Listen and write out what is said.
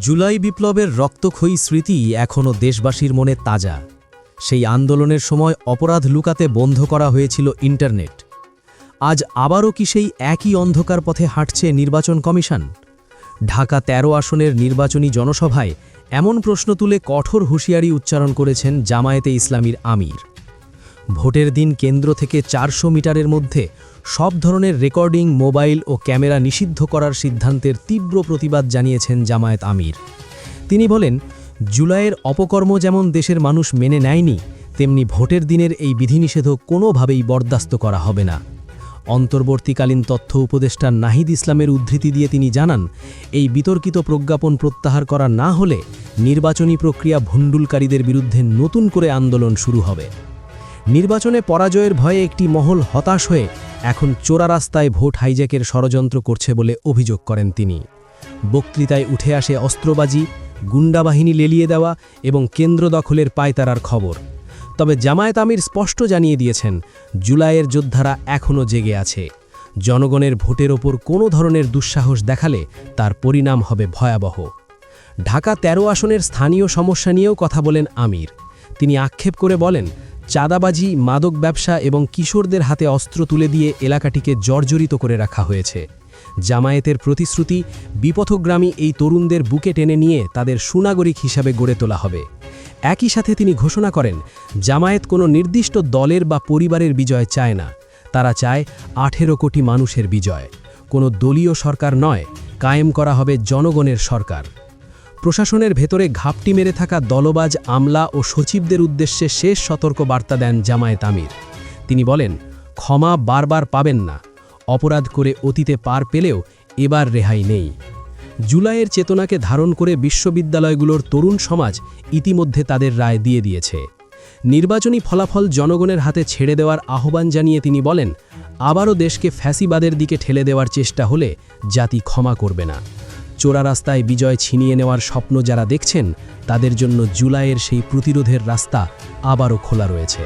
জুলাই বিপ্লবের রক্তক্ষয়ী স্মৃতি এখনও দেশবাসীর মনে তাজা। সেই আন্দোলনের সময় অপরাধ লুকাতে বন্ধ করা হয়েছিল ইন্টারনেট। আজ আবারও কি সেই একই অন্ধকার পথে হাঁটছে নির্বাচন কমিশন? ঢাকা ১৩ আসনের নির্বাচনী জনসভায় এমন প্রশ্ন তুলে কঠোর হুঁশিয়ারি উচ্চারণ করেছেন জামায়াতে ইসলামীর আমির। ভোটের দিন কেন্দ্র থেকে ৪০০ মিটারের মধ্যে সব ধরনের রেকর্ডিং, মোবাইল ও ক্যামেরা নিষিদ্ধ করার সিদ্ধান্তের তীব্র প্রতিবাদ জানিয়েছেন জামায়াত আমির। তিনি বলেন, জুলাইয়ের অপকর্ম যেমন দেশের মানুষ মেনে নেয়নি, তেমনি ভোটের দিনের এই বিধিনিষেধও কোনোভাবেই বরদাস্ত করা হবে না। অন্তর্বর্তীকালীন তথ্য উপদেষ্টা নাহিদ ইসলামের উদ্ধৃতি দিয়ে তিনি জানান, এই বিতর্কিত প্রজ্ঞাপন প্রত্যাহার করা না হলে নির্বাচনী প্রক্রিয়া ভণ্ডুলকারীদের বিরুদ্ধে নতুন করে আন্দোলন শুরু হবে। নির্বাচনে পরাজয়ের ভয়ে একটি মহল হতাশ হয়ে এখন চোরা রাস্তায় ভোট হাইজ্যাকের ষড়যন্ত্র করছে বলে অভিযোগ করেন তিনি। বক্তৃতায় উঠে আসে অস্ত্রবাজি, গুন্ডাবাহিনী লেলিয়ে দেওয়া এবং কেন্দ্র দখলের পায়তারার খবর। তবে জামায়াত আমির স্পষ্ট জানিয়ে দিয়েছেন, জুলাইয়ের যোদ্ধারা এখনও জেগে আছে। জনগণের ভোটের ওপর কোনো ধরনের দুঃসাহস দেখালে তার পরিণাম হবে ভয়াবহ। ঢাকা ১৩ আসনের স্থানীয় সমস্যা নিয়েও কথা বলেন আমির। তিনি আক্ষেপ করে বলেন, চাঁদাবাজি, মাদক ব্যবসা এবং কিশোরদের হাতে অস্ত্র তুলে দিয়ে এলাকাটিকে জর্জরিত করে রাখা হয়েছে। জামায়াতের প্রতিশ্রুতি, বিপথগামী এই তরুণদের বুকে টেনে নিয়ে তাদের সুনাগরিক হিসাবে গড়ে তোলা হবে। একই সাথে তিনি ঘোষণা করেন, জামায়াত কোনো নির্দিষ্ট দলের বা পরিবারের বিজয় চায় না, তারা চায় ১৮ কোটি মানুষের বিজয়। কোনো দলীয় সরকার নয়, কায়েম করা হবে জনগণের সরকার। প্রশাসনের ভেতরে ঘাপটি মেরে থাকা দলবাজ আমলা ও সচিবদের উদ্দেশ্যে শেষ সতর্ক বার্তা দেন জামায়াত আমির। তিনি বলেন, ক্ষমা বারবার পাবেন না, অপরাধ করে অতীতে পার পেলেও এবার রেহাই নেই। জুলাইয়ের চেতনাকে ধারণ করে বিশ্ববিদ্যালয়গুলোর তরুণ সমাজ ইতিমধ্যে তাদের রায় দিয়ে দিয়েছে। নির্বাচনী ফলাফল জনগণের হাতে ছেড়ে দেওয়ার আহ্বান জানিয়ে তিনি বলেন, আবারও দেশকে ফ্যাসিবাদের দিকে ঠেলে দেওয়ার চেষ্টা হলে জাতি ক্ষমা করবে না। চোরা রাস্তায় বিজয় ছিনিয়ে নেওয়ার স্বপ্ন যারা দেখছেন, তাদের জন্য জুলাইয়ের সেই প্রতিরোধের রাস্তা আবারও খোলা রয়েছে।